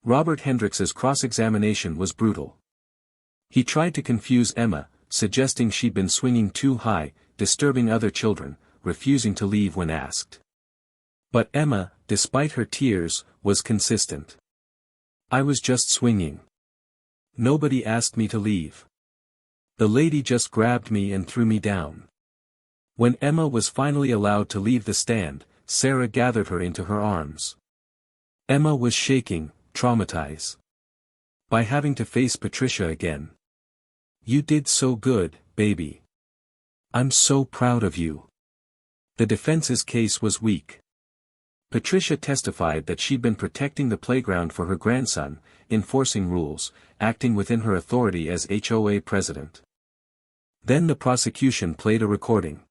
Robert Hendricks's cross-examination was brutal. He tried to confuse Emma, suggesting she'd been swinging too high, disturbing other children, refusing to leave when asked. But Emma, despite her tears, was consistent. "I was just swinging. Nobody asked me to leave. The lady just grabbed me and threw me down." When Emma was finally allowed to leave the stand, Sarah gathered her into her arms. Emma was shaking, traumatized by having to face Patricia again. "You did so good, baby. I'm so proud of you." The defense's case was weak. Patricia testified that she'd been protecting the playground for her grandson, enforcing rules, acting within her authority as HOA president. Then the prosecution played a recording.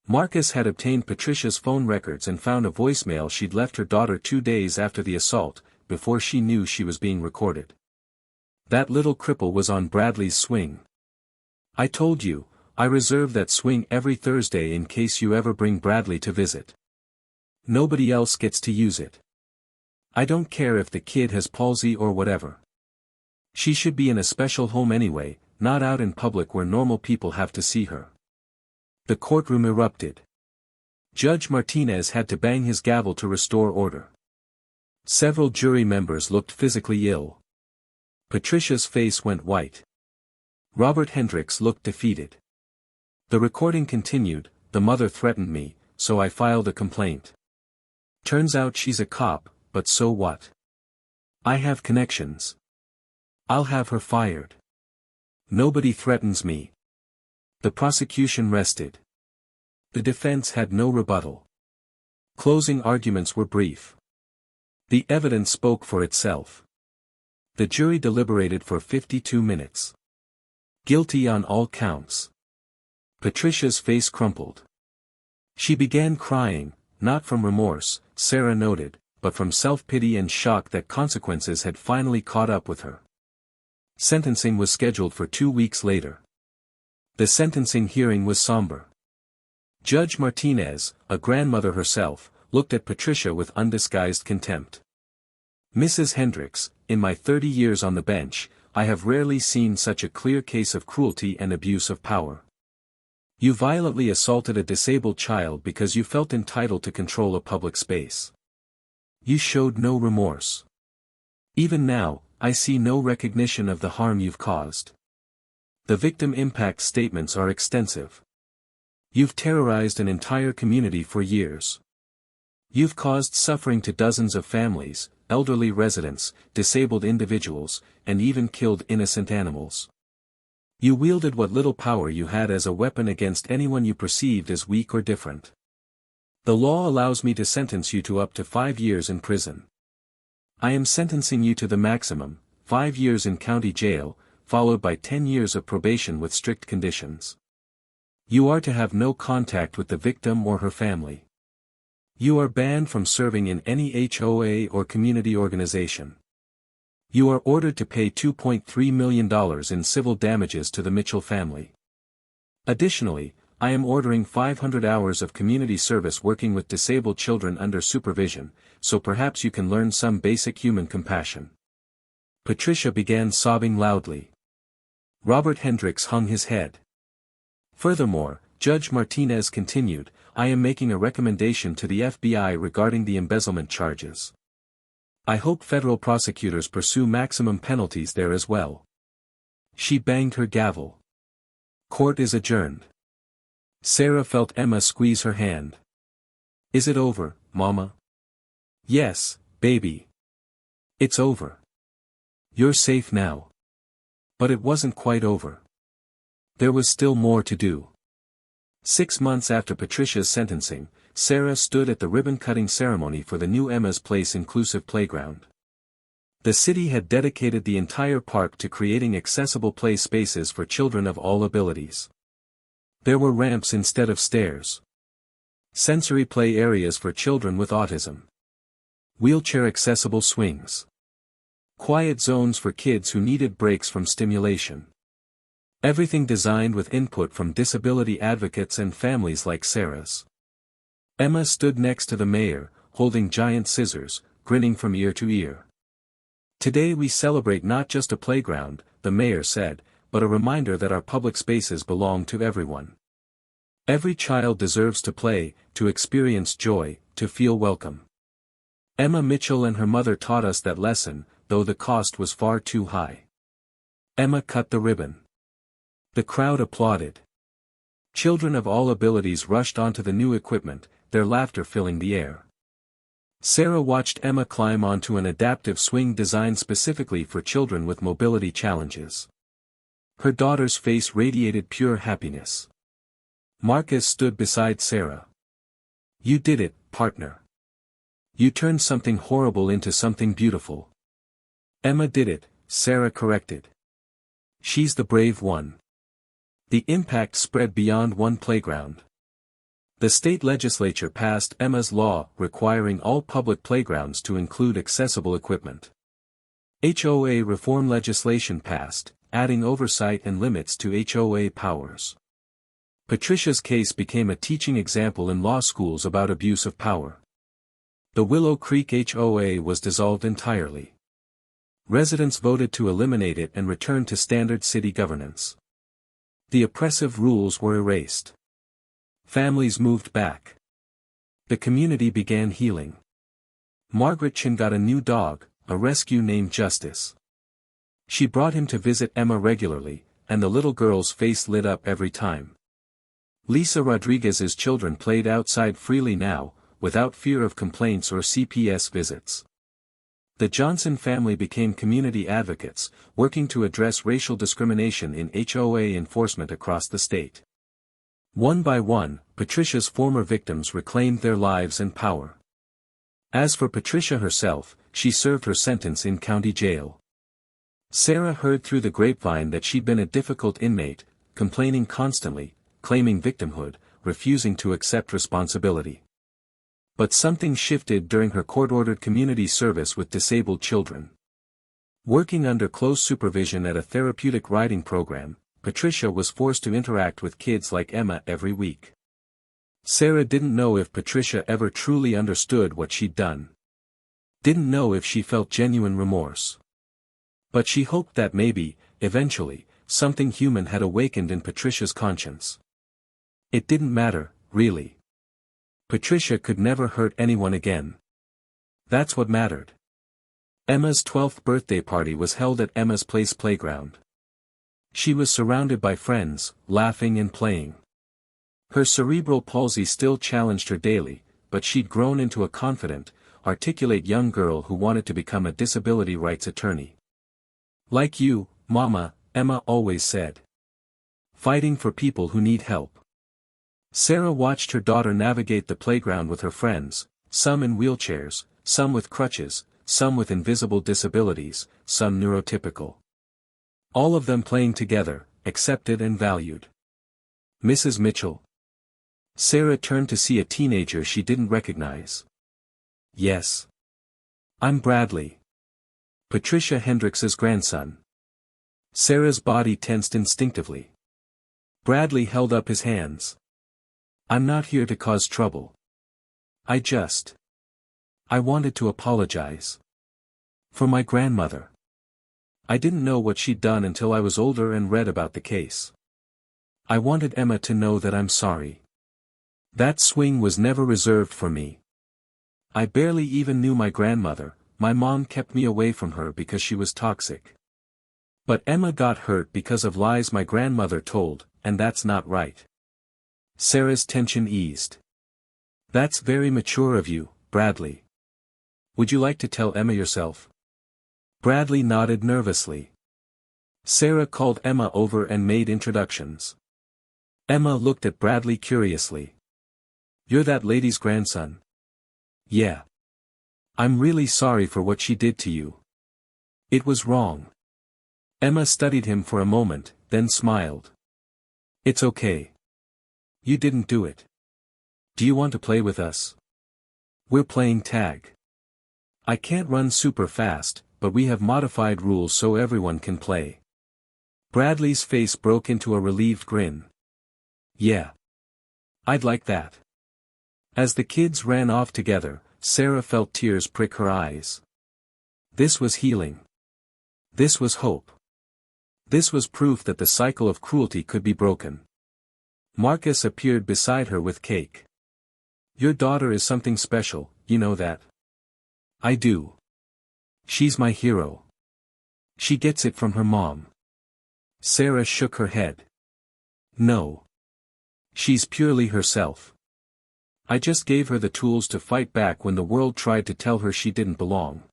Marcus had obtained Patricia's phone records and found a voicemail she'd left her daughter 2 days after the assault, before she knew she was being recorded. "That little cripple was on Bradley's swing. I told you, I reserve that swing every Thursday in case you ever bring Bradley to visit. Nobody else gets to use it. I don't care if the kid has palsy or whatever. She should be in a special home anyway, not out in public where normal people have to see her." The courtroom erupted. Judge Martinez had to bang his gavel to restore order. Several jury members looked physically ill. Patricia's face went white. Robert Hendricks looked defeated. The recording continued, "The mother threatened me, so I filed a complaint. Turns out she's a cop, but so what? I have connections. I'll have her fired. Nobody threatens me." The prosecution rested. The defense had no rebuttal. Closing arguments were brief. The evidence spoke for itself. The jury deliberated for 52 minutes. Guilty on all counts. Patricia's face crumpled. She began crying, not from remorse, Sarah noted, but from self-pity and shock that consequences had finally caught up with her. Sentencing was scheduled for 2 weeks later. The sentencing hearing was somber. Judge Martinez, a grandmother herself, looked at Patricia with undisguised contempt. "Mrs. Hendricks, in my 30 years on the bench, I have rarely seen such a clear case of cruelty and abuse of power. You violently assaulted a disabled child because you felt entitled to control a public space. You showed no remorse. Even now, I see no recognition of the harm you've caused. The victim impact statements are extensive. You've terrorized an entire community for years. You've caused suffering to dozens of families, elderly residents, disabled individuals, and even killed innocent animals. You wielded what little power you had as a weapon against anyone you perceived as weak or different. The law allows me to sentence you to up to 5 years in prison. I am sentencing you to the maximum, 5 years in county jail, followed by 10 years of probation with strict conditions. You are to have no contact with the victim or her family. You are banned from serving in any HOA or community organization. You are ordered to pay $2.3 million in civil damages to the Mitchell family. Additionally, I am ordering 500 hours of community service working with disabled children under supervision, so perhaps you can learn some basic human compassion." Patricia began sobbing loudly. Robert Hendricks hung his head. Furthermore, Judge Martinez continued, "I am making a recommendation to the FBI regarding the embezzlement charges. I hope federal prosecutors pursue maximum penalties there as well." She banged her gavel. "Court is adjourned." Sarah felt Emma squeeze her hand. "Is it over, Mama?" "Yes, baby. It's over. You're safe now." But it wasn't quite over. There was still more to do. 6 months after Patricia's sentencing, Sarah stood at the ribbon-cutting ceremony for the new Emma's Place inclusive playground. The city had dedicated the entire park to creating accessible play spaces for children of all abilities. There were ramps instead of stairs. Sensory play areas for children with autism. Wheelchair-accessible swings. Quiet zones for kids who needed breaks from stimulation. Everything designed with input from disability advocates and families like Sarah's. Emma stood next to the mayor, holding giant scissors, grinning from ear to ear. "Today we celebrate not just a playground," the mayor said, "but a reminder that our public spaces belong to everyone. Every child deserves to play, to experience joy, to feel welcome." Emma Mitchell and her mother taught us that lesson, though the cost was far too high. Emma cut the ribbon. The crowd applauded. Children of all abilities rushed onto the new equipment, their laughter filling the air. Sarah watched Emma climb onto an adaptive swing designed specifically for children with mobility challenges. Her daughter's face radiated pure happiness. Marcus stood beside Sarah. "You did it, partner. You turned something horrible into something beautiful." "Emma did it," Sarah corrected. "She's the brave one." The impact spread beyond one playground. The state legislature passed Emma's law requiring all public playgrounds to include accessible equipment. HOA reform legislation passed, adding oversight and limits to HOA powers. Patricia's case became a teaching example in law schools about abuse of power. The Willow Creek HOA was dissolved entirely. Residents voted to eliminate it and return to standard city governance. The oppressive rules were erased. Families moved back. The community began healing. Margaret Chin got a new dog, a rescue named Justice. She brought him to visit Emma regularly, and the little girl's face lit up every time. Lisa Rodriguez's children played outside freely now, without fear of complaints or CPS visits. The Johnson family became community advocates, working to address racial discrimination in HOA enforcement across the state. One by one, Patricia's former victims reclaimed their lives and power. As for Patricia herself, she served her sentence in county jail. Sarah heard through the grapevine that she'd been a difficult inmate, complaining constantly, claiming victimhood, refusing to accept responsibility. But something shifted during her court-ordered community service with disabled children. Working under close supervision at a therapeutic riding program, Patricia was forced to interact with kids like Emma every week. Sarah didn't know if Patricia ever truly understood what she'd done. Didn't know if she felt genuine remorse. But she hoped that maybe, eventually, something human had awakened in Patricia's conscience. It didn't matter, really. Patricia could never hurt anyone again. That's what mattered. Emma's 12th birthday party was held at Emma's Place playground. She was surrounded by friends, laughing and playing. Her cerebral palsy still challenged her daily, but she'd grown into a confident, articulate young girl who wanted to become a disability rights attorney. Like you, Mama, Emma always said. Fighting for people who need help. Sarah watched her daughter navigate the playground with her friends, some in wheelchairs, some with crutches, some with invisible disabilities, some neurotypical. All of them playing together, accepted and valued. Mrs. Mitchell. Sarah turned to see a teenager she didn't recognize. Yes. I'm Bradley. Patricia Hendricks's grandson. Sarah's body tensed instinctively. Bradley held up his hands. I'm not here to cause trouble. I wanted to apologize. For my grandmother. I didn't know what she'd done until I was older and read about the case. I wanted Emma to know that I'm sorry. That swing was never reserved for me. I barely even knew my grandmother, my mom kept me away from her because she was toxic. But Emma got hurt because of lies my grandmother told, and that's not right. Sarah's tension eased. That's very mature of you, Bradley. Would you like to tell Emma yourself? Bradley nodded nervously. Sarah called Emma over and made introductions. Emma looked at Bradley curiously. You're that lady's grandson? Yeah. I'm really sorry for what she did to you. It was wrong. Emma studied him for a moment, then smiled. It's okay. You didn't do it. Do you want to play with us? We're playing tag. I can't run super fast, but we have modified rules so everyone can play. Bradley's face broke into a relieved grin. Yeah. I'd like that. As the kids ran off together, Sarah felt tears prick her eyes. This was healing. This was hope. This was proof that the cycle of cruelty could be broken. Marcus appeared beside her with cake. Your daughter is something special, you know that? I do. She's my hero. She gets it from her mom. Sarah shook her head. No. She's purely herself. I just gave her the tools to fight back when the world tried to tell her she didn't belong.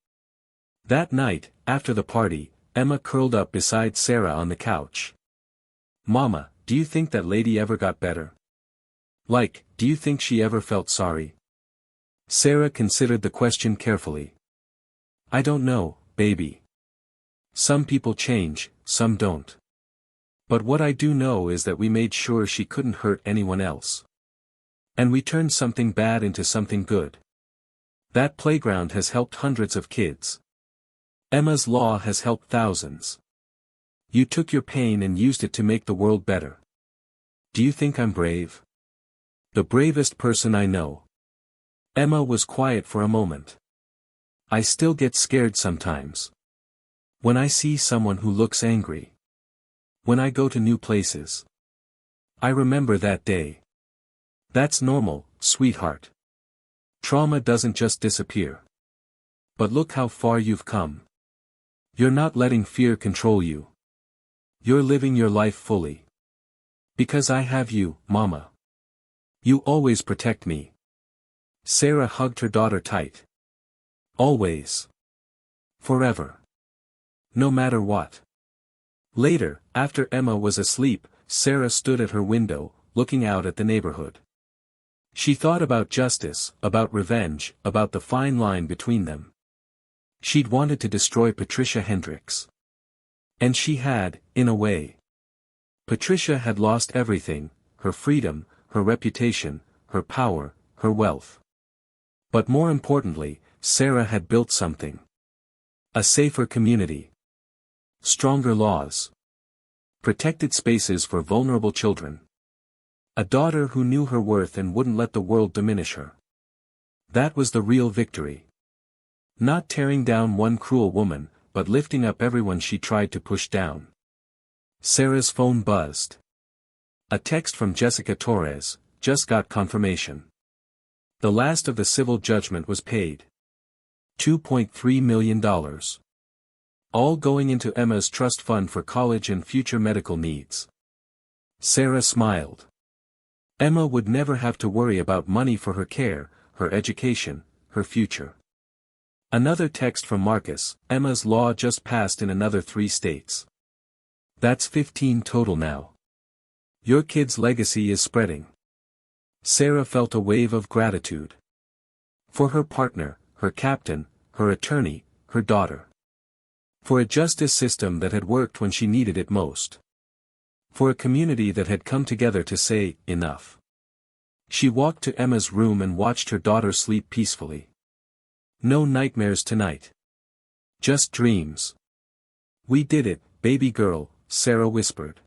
That night, after the party, Emma curled up beside Sarah on the couch. Mama, do you think that lady ever got better? Like, do you think she ever felt sorry? Sarah considered the question carefully. I don't know, baby. Some people change, some don't. But what I do know is that we made sure she couldn't hurt anyone else. And we turned something bad into something good. That playground has helped hundreds of kids. Emma's law has helped thousands. You took your pain and used it to make the world better. Do you think I'm brave? The bravest person I know. Emma was quiet for a moment. I still get scared sometimes. When I see someone who looks angry. When I go to new places. I remember that day. That's normal, sweetheart. Trauma doesn't just disappear. But look how far you've come. You're not letting fear control you. You're living your life fully. Because I have you, Mama. You always protect me. Sarah hugged her daughter tight. Always. Forever. No matter what. Later, after Emma was asleep, Sarah stood at her window, looking out at the neighborhood. She thought about justice, about revenge, about the fine line between them. She'd wanted to destroy Patricia Hendricks. And she had, in a way. Patricia had lost everything, her freedom, her reputation, her power, her wealth. But more importantly, Sarah had built something. A safer community. Stronger laws. Protected spaces for vulnerable children. A daughter who knew her worth and wouldn't let the world diminish her. That was the real victory. Not tearing down one cruel woman, but lifting up everyone she tried to push down. Sarah's phone buzzed. A text from Jessica Torres, just got confirmation. The last of the civil judgment was paid. $2.3 million. All going into Emma's trust fund for college and future medical needs. Sarah smiled. Emma would never have to worry about money for her care, her education, her future. Another text from Marcus, Emma's law just passed in another 3 states. That's 15 total now. Your kid's legacy is spreading. Sarah felt a wave of gratitude. For her partner, her captain, her attorney, her daughter. For a justice system that had worked when she needed it most. For a community that had come together to say, enough. She walked to Emma's room and watched her daughter sleep peacefully. No nightmares tonight. Just dreams. We did it, baby girl, Sarah whispered.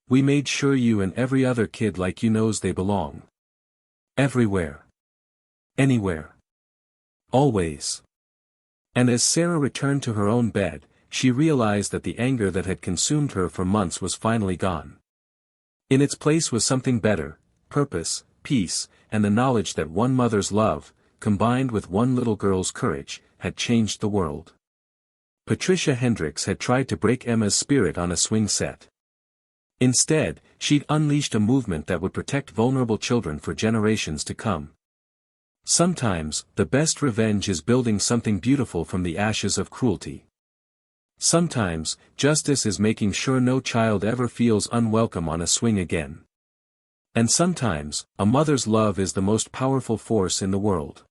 We made sure you and every other kid like you knows they belong. Everywhere. Anywhere. Always. And as Sarah returned to her own bed, she realized that the anger that had consumed her for months was finally gone. In its place was something better, purpose, peace, and the knowledge that one mother's love, combined with one little girl's courage, had changed the world. Patricia Hendricks had tried to break Emma's spirit on a swing set. Instead, she'd unleashed a movement that would protect vulnerable children for generations to come. Sometimes, the best revenge is building something beautiful from the ashes of cruelty. Sometimes, justice is making sure no child ever feels unwelcome on a swing again. And sometimes, a mother's love is the most powerful force in the world.